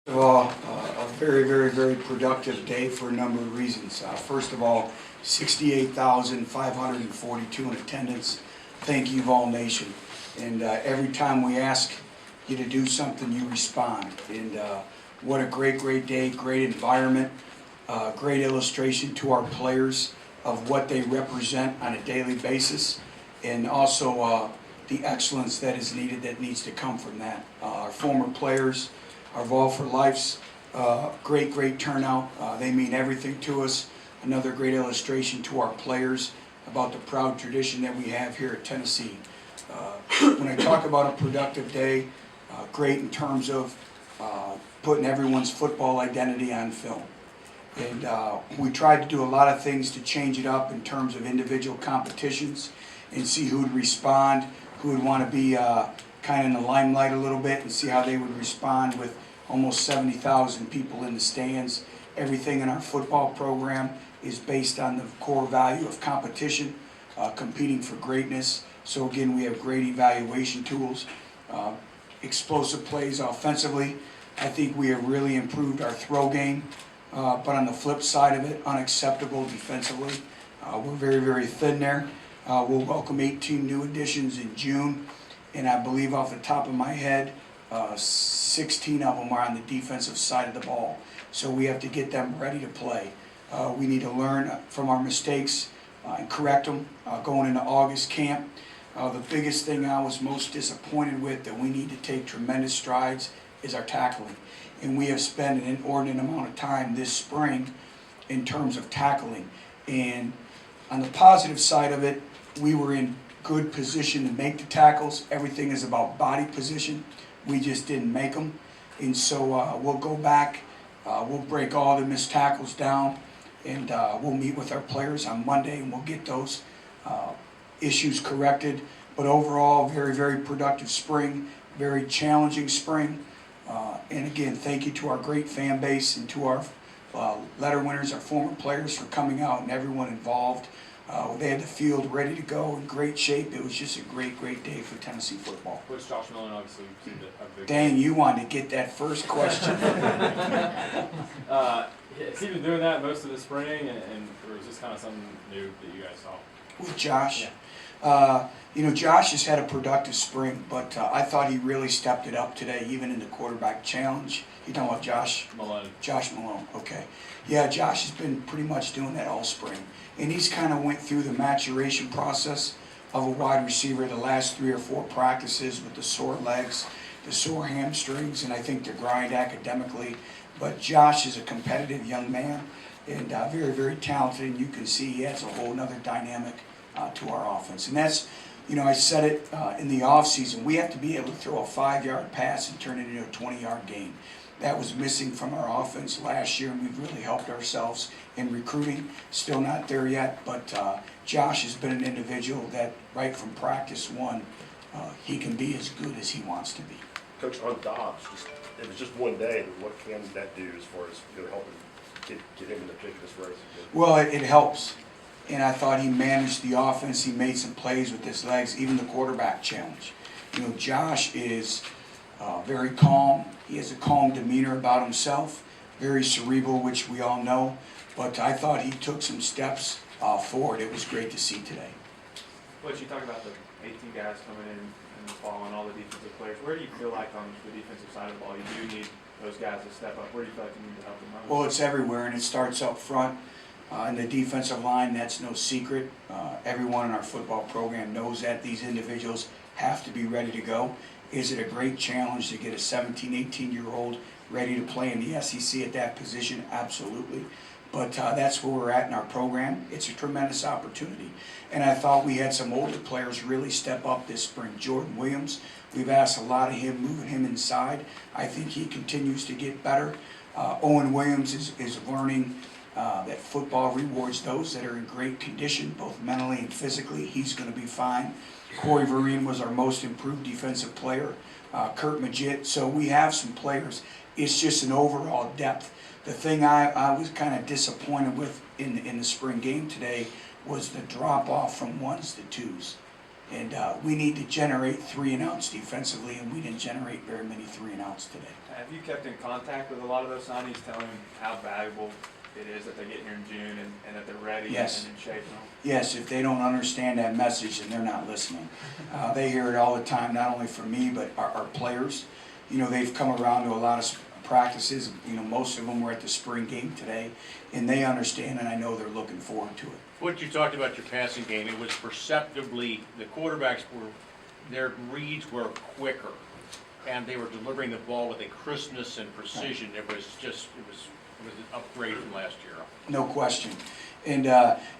First of all, a very productive day for a number of reasons. First of all, 68,542 in attendance. Thank you, Vol Nation. And every time we ask you to do something, you respond. And what a great day, great environment, great illustration to our players of what they represent on a daily basis, and also the excellence that is needed, that needs to come from that. Our former players, our Vol for Life's great turnout. They mean everything to us. Another great illustration to our players about the proud tradition that we have here at Tennessee. When I talk about a productive day, great in terms of putting everyone's football identity on film. And we tried to do a lot of things to change it up in terms of individual competitions and see who would respond, who would want to be kind of in the limelight a little bit, and see how they would respond with almost 70,000 people in the stands. Everything in our football program is based on the core value of competition, competing for greatness. So again, we have great evaluation tools, explosive plays offensively. I think we have really improved our throw game, but on the flip side of it, unacceptable defensively. We're very thin there. We'll welcome 18 new additions in June. And I believe off the top of my head, 16 of them are on the defensive side of the ball. So we have to get them ready to play. We need to learn from our mistakes and correct them going into August camp. The biggest thing I was most disappointed with that we need to take tremendous strides is our tackling. And we have spent an inordinate amount of time this spring in terms of tackling. And on the positive side of it, we were in good position to make the tackles. Everything is about body position. We just didn't make them. And so we'll go back, we'll break all the missed tackles down, and we'll meet with our players on Monday, and we'll get those issues corrected. But overall, very productive spring, very challenging spring. And again, thank you to our great fan base and to our letter winners, our former players, for coming out, and everyone involved. They had the field ready to go in great shape. It was just a great day for Tennessee football. Which Josh Millen obviously seemed to have a big. Dang, you wanted to get that first question. Has he been doing that most of the spring, or was this kind of something new that you guys saw? With Josh? Yeah. Josh has had a productive spring, but I thought he really stepped it up today, even in the quarterback challenge. You talking about Josh? Malone. Josh Malone, okay. Yeah, Josh has been pretty much doing that all spring. And he's kind of went through the maturation process of a wide receiver the last 3 or 4 practices with the sore legs, the sore hamstrings, and I think the grind academically. But Josh is a competitive young man and very talented, and you can see he adds a whole other dynamic to our offense. And that's, I said it in the offseason, we have to be able to throw a 5-yard pass and turn it into a 20-yard gain. That was missing from our offense last year, and we've really helped ourselves in recruiting. Still not there yet, but Josh has been an individual that right from practice 1, he can be as good as he wants to be. Coach, on Dobbs, it was just one day, but what can that do as far as helping get him in the pick of this race? Well, it helps. And I thought he managed the offense. He made some plays with his legs, even the quarterback challenge. Josh is very calm. He has a calm demeanor about himself, very cerebral, which we all know. But I thought he took some steps forward. It was great to see today. Butch, you talk about the 18 guys coming in the fall and all the defensive players. Where do you feel like on the defensive side of the ball you do need those guys to step up? Where do you feel like you need to help them most? Well, it's everywhere, and it starts up front. In the defensive line, that's no secret. Everyone in our football program knows that these individuals have to be ready to go. Is it a great challenge to get a 17, 18-year-old ready to play in the SEC at that position? Absolutely. But that's where we're at in our program. It's a tremendous opportunity. And I thought we had some older players really step up this spring. Jordan Williams, we've asked a lot of him, moving him inside. I think he continues to get better. Owen Williams is learning that football rewards those that are in great condition, both mentally and physically. He's going to be fine. Corey Vereen was our most improved defensive player. Kurt Magid. So we have some players. It's just an overall depth. The thing I was kind of disappointed with in the spring game today was the drop off from 1s to 2s. And we need to generate 3-and-outs defensively, and we didn't generate very many 3-and-outs today. Have you kept in contact with a lot of those signees, telling them how valuable it is that they get here in June and that they're ready Yes. and in shape? And all? Yes, if they don't understand that message, then they're not listening. They hear it all the time, not only from me, but our players. You know, they've come around to a lot of practices. You know, most of them were at the spring game today, and they understand, and I know they're looking forward to it. What you talked about your passing game, it was perceptibly, the quarterbacks their reads were quicker, and they were delivering the ball with a crispness and precision. It was an upgrade from last year. No question. And,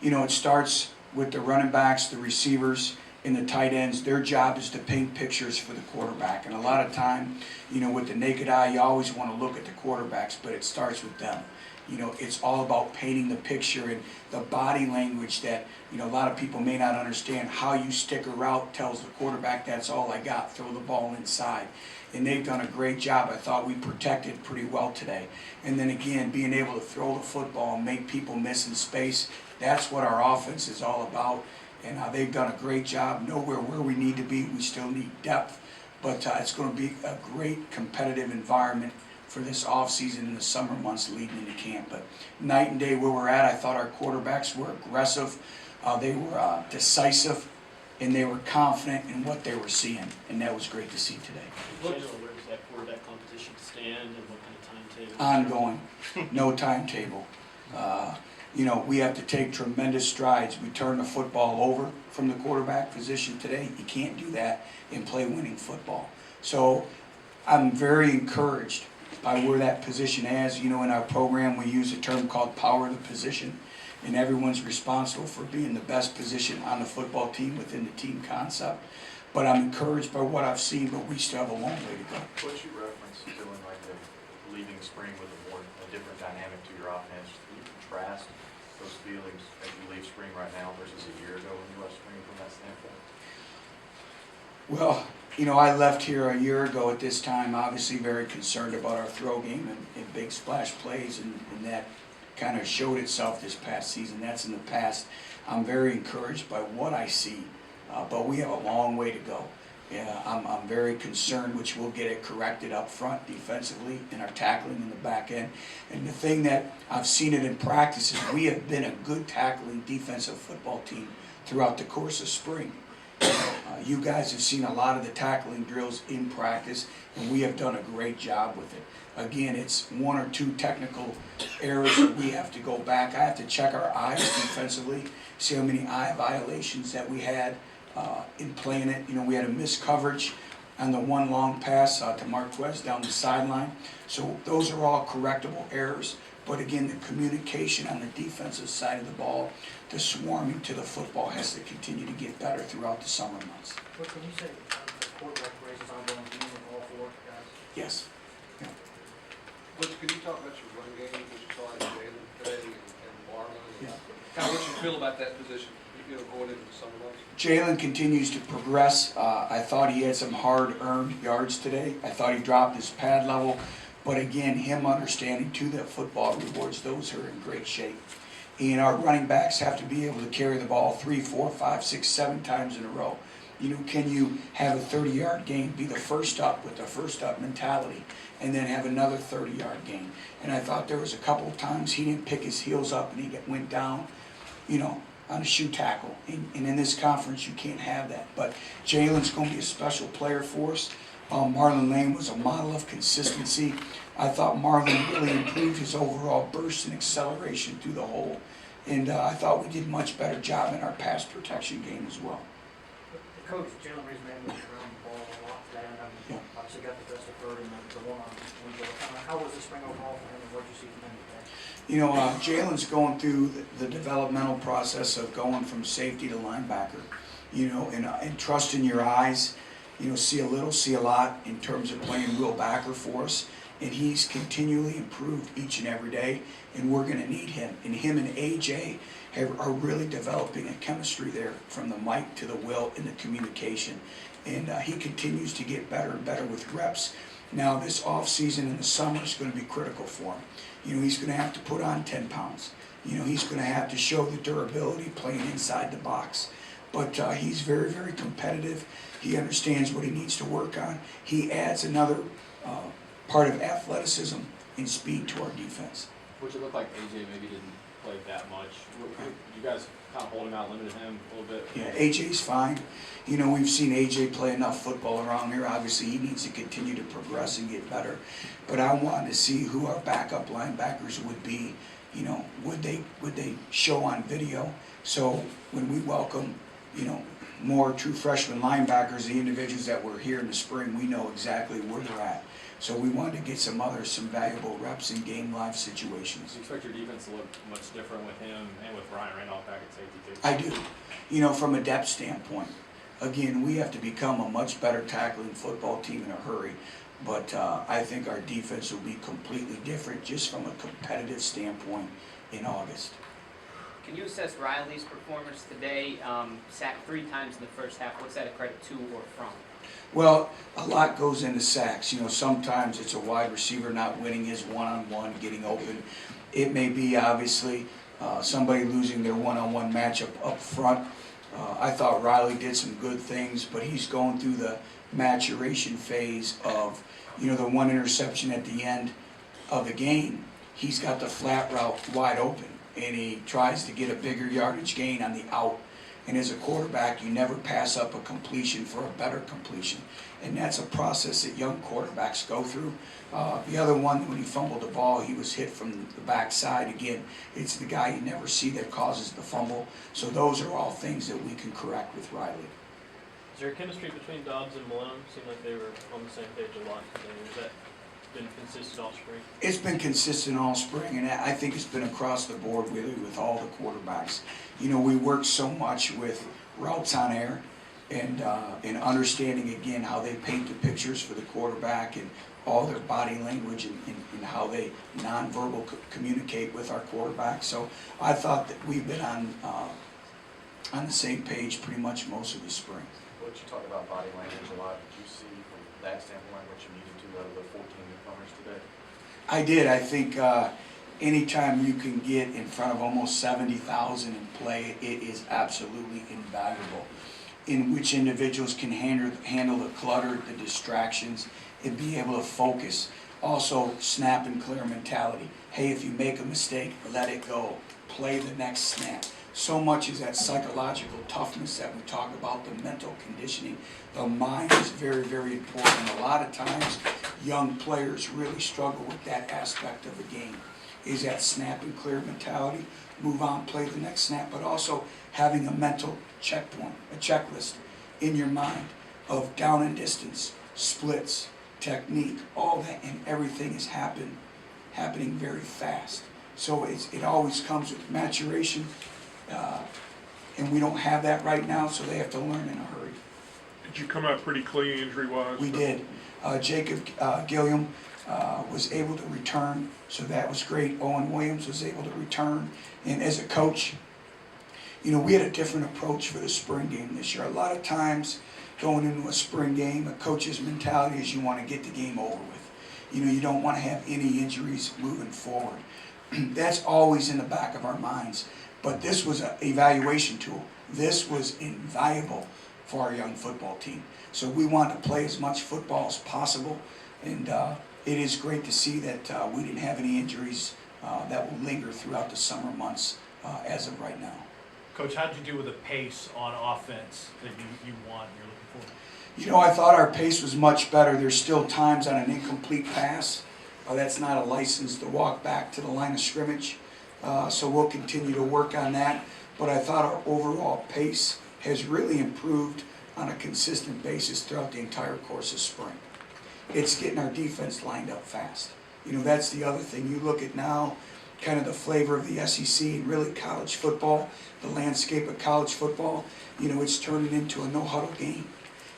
you know, it starts with the running backs, the receivers, and the tight ends. Their job is to paint pictures for the quarterback. And a lot of time, you know, with the naked eye, you always want to look at the quarterbacks, but it starts with them. You know, it's all about painting the picture and the body language that, you know, a lot of people may not understand. How you stick a route tells the quarterback, that's all I got, throw the ball inside. And they've done a great job. I thought we protected pretty well today. And then again, being able to throw the football and make people miss in space, that's what our offense is all about. And they've done a great job. Nowhere where we need to be. We still need depth. But it's going to be a great competitive environment for this off-season in the summer months leading into camp. But night and day where we're at, I thought our quarterbacks were aggressive, they were decisive, and they were confident in what they were seeing, and that was great to see today. Where does that quarterback competition stand, and what kind of timetable? Ongoing, no timetable. You know, we have to take tremendous strides. We turn the football over from the quarterback position today. You can't do that and play winning football. So I'm very encouraged by where that position is. You know, in our program we use a term called power of the position, and everyone's responsible for being the best position on the football team within the team concept. But I'm encouraged by what I've seen, but we still have a long way to go. What you referenced, feeling like leaving spring with a different dynamic to your offense, can you contrast those feelings as you leave spring right now versus a year ago when you left spring from that standpoint? Well, you know, I left here a year ago at this time, obviously very concerned about our throw game and big splash plays, and that kind of showed itself this past season. That's in the past. I'm very encouraged by what I see, but we have a long way to go. Yeah, I'm very concerned, which we'll get it corrected up front defensively in our tackling in the back end. And the thing that I've seen it in practice is we have been a good tackling defensive football team throughout the course of spring. You guys have seen a lot of the tackling drills in practice, and we have done a great job with it. Again, it's one or two technical errors that we have to go back. I have to check our eyes defensively, see how many eye violations that we had in playing it. You know, we had a missed coverage on the one long pass to Marquez down the sideline. So those are all correctable errors. But again, the communication on the defensive side of the ball, the swarming to the football has to continue to get better throughout the summer months. But when you say the quarterback race is ongoing, do you mean all four guys? Yes. Yeah. Butch, could you talk about your run game that you saw in Neyland today and Marlon? Yeah. Kind of what you feel about that position, you know, going into the summer months? Jalen continues to progress. I thought he had some hard-earned yards today. I thought he dropped his pad level. But again, him understanding too that football rewards those who are in great shape. And our running backs have to be able to carry the ball 3, 4, 5, 6, 7 times in a row. You know, can you have a 30-yard gain, be the first up with the first up mentality, and then have another 30-yard gain? And I thought there was a couple of times he didn't pick his heels up and he went down, you know, on a shoe tackle. And in this conference, you can't have that. But Jalen's going to be a special player for us. Marlon Lane was a model of consistency. I thought Marlon really improved his overall burst and acceleration through the hole. And I thought we did a much better job in our pass protection game as well. The coach, Jalen Reed's man, moved around the ball a lot today, and obviously got the best of third in the one-on-one. How was the spring overall for him, and what did you see from him today? You know, Jalen's going through the developmental process of going from safety to linebacker. You know, and trusting your eyes. You know, see a little, see a lot in terms of playing real backer for us. And he's continually improved each and every day, and we're going to need him. And him and AJ are really developing a chemistry there, from the mic to the will and the communication. And he continues to get better and better with reps. Now this off season in the summer is going to be critical for him. You know, he's going to have to put on 10 pounds. You know, he's going to have to show the durability playing inside the box. but he's very, very competitive. He understands what he needs to work on. He adds another part of athleticism and speed to our defense. Which it looked like AJ maybe didn't play that much. You guys kind of hold him out, limited him a little bit? Yeah, AJ's fine. You know, we've seen AJ play enough football around here. Obviously, he needs to continue to progress and get better. But I wanted to see who our backup linebackers would be. You know, would they show on video? So when we welcome, you know, more true freshman linebackers, the individuals that were here in the spring, we know exactly where they're at. So we wanted to get some valuable reps in game live situations. Do you expect your defense to look much different with him and with Ryan Randolph back at safety too? I do. You know, from a depth standpoint, again, we have to become a much better tackling football team in a hurry. But I think our defense will be completely different just from a competitive standpoint in August. Can you assess Riley's performance today? Sacked 3 times in the first half. What's that a credit to or from? Well, a lot goes into sacks. You know, sometimes it's a wide receiver not winning his one-on-one, getting open. It may be, obviously, somebody losing their one-on-one matchup up front. I thought Riley did some good things, but he's going through the maturation phase of, you know, the one interception at the end of the game. He's got the flat route wide open, and he tries to get a bigger yardage gain on the out. And as a quarterback, you never pass up a completion for a better completion. And that's a process that young quarterbacks go through. The other one, when he fumbled the ball, he was hit from the backside. Again, it's the guy you never see that causes the fumble. So those are all things that we can correct with Riley. Is there a chemistry between Dobbs and Malone? Seemed like they were on the same page a lot today. Has that been consistent all spring? It's been consistent all spring, and I think it's been across the board really with all the quarterbacks. You know, we work so much with routes on air and understanding, again, how they paint the pictures for the quarterback and all their body language and how they nonverbal communicate with our quarterback. So I thought that we've been on the same page pretty much most of the spring. What you talk about body language a lot, did you see from that standpoint what you needed to out of the 14 newcomers today? I did. I think anytime you can get in front of almost 70,000 and play, it is absolutely invaluable. In which individuals can handle the clutter, the distractions, and be able to focus. Also, snap and clear mentality. Hey, if you make a mistake, let it go. Play the next snap. So much is that psychological toughness that we talk about, the mental conditioning. The mind is very, very important. A lot of times, young players really struggle with that aspect of the game. Is that snap and clear mentality, move on, play the next snap, but also having a mental checkpoint, a checklist in your mind of down and distance, splits, technique, all that, and everything is happening very fast. So it always comes with maturation. And we don't have that right now, so they have to learn in a hurry. Did you come out pretty clean injury-wise? We did. Jacob Gilliam was able to return, so that was great. Owen Williams was able to return. And as a coach, you know, we had a different approach for the spring game this year. A lot of times going into a spring game, a coach's mentality is you want to get the game over with. You know, you don't want to have any injuries moving forward. That's always in the back of our minds. But this was an evaluation tool. This was invaluable for our young football team. So we want to play as much football as possible. And it is great to see that we didn't have any injuries that will linger throughout the summer months as of right now. Coach, how did you do with the pace on offense that you want and you're looking for? You know, I thought our pace was much better. There's still times on an incomplete pass. That's not a license to walk back to the line of scrimmage. So we'll continue to work on that. But I thought our overall pace has really improved on a consistent basis throughout the entire course of spring. It's getting our defense lined up fast. You know, that's the other thing. You look at now kind of the flavor of the SEC and really college football, the landscape of college football. You know, it's turning into a no-huddle game.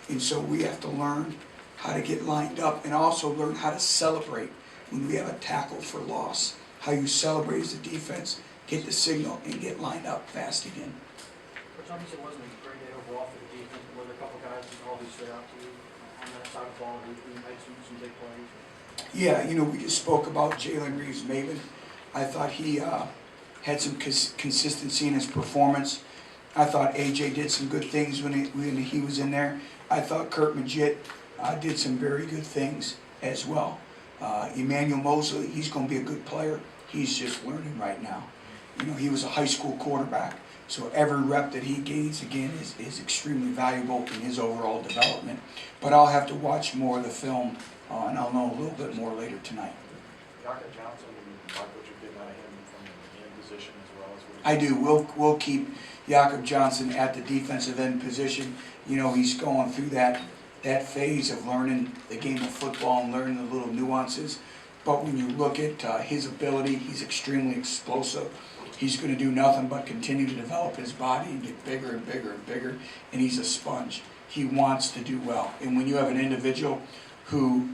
And so we have to learn how to get lined up and also learn how to celebrate when we have a tackle for loss. How you celebrate as a defense, get the signal, and get lined up fast again. Coach, obviously it wasn't a great day overall for the defense, but were there a couple guys that all stood out to you on that side of the ball who made some big plays? Yeah, you know, we just spoke about Jalen Reeves-Maven. I thought he had some consistency in his performance. I thought AJ did some good things when he was in there. I thought Kurt Majit did some very good things as well. Emmanuel Mosley, he's going to be a good player. He's just learning right now. You know, he was a high school quarterback, so every rep that he gains, again, is extremely valuable in his overall development. But I'll have to watch more of the film, and I'll know a little bit more later tonight. Yaka Johnson, like what you're getting out of him from the end position as well as what I do. We'll keep Jakob Johnson at the defensive end position. You know, he's going through that phase of learning the game of football and learning the little nuances. But when you look at his ability, he's extremely explosive. He's going to do nothing but continue to develop his body and get bigger and bigger and bigger, and he's a sponge. He wants to do well. And when you have an individual who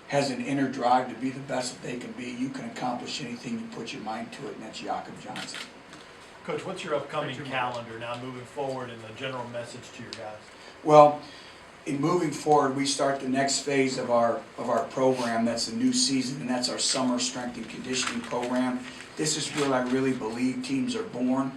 has an inner drive to be the best that they can be, you can accomplish anything you put your mind to it, and that's Jakob Johnson. Coach, what's your upcoming calendar now moving forward and the general message to your guys? Well, in moving forward, we start the next phase of our program. That's a new season, and that's our summer strength and conditioning program. This is where I really believe teams are born.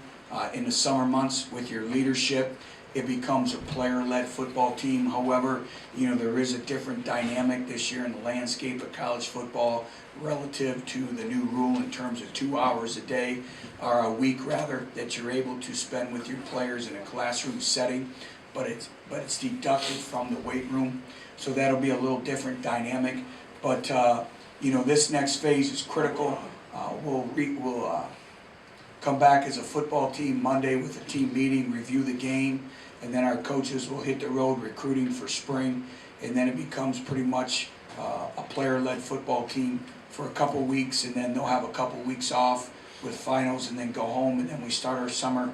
In the summer months, with your leadership, it becomes a player-led football team. However, you know, there is a different dynamic this year in the landscape of college football relative to the new rule in terms of 2 hours a day, or a week rather, that you're able to spend with your players in a classroom setting. But it's deducted from the weight room, so that'll be a little different dynamic. But you know, this next phase is critical. We'll come back as a football team Monday with a team meeting, review the game, and then our coaches will hit the road recruiting for spring, and then it becomes pretty much a player-led football team for a couple weeks, and then they'll have a couple weeks off with finals, and then go home, and then we start our summer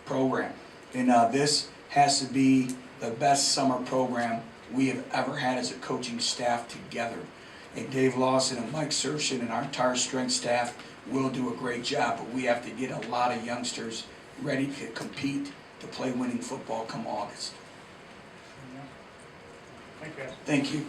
program. And this has to be the best summer program we have ever had as a coaching staff together. And Dave Lawson and Mike Sershin and our entire strength staff will do a great job, but we have to get a lot of youngsters ready to compete to play winning football come August. Thank you, guys. Thank you.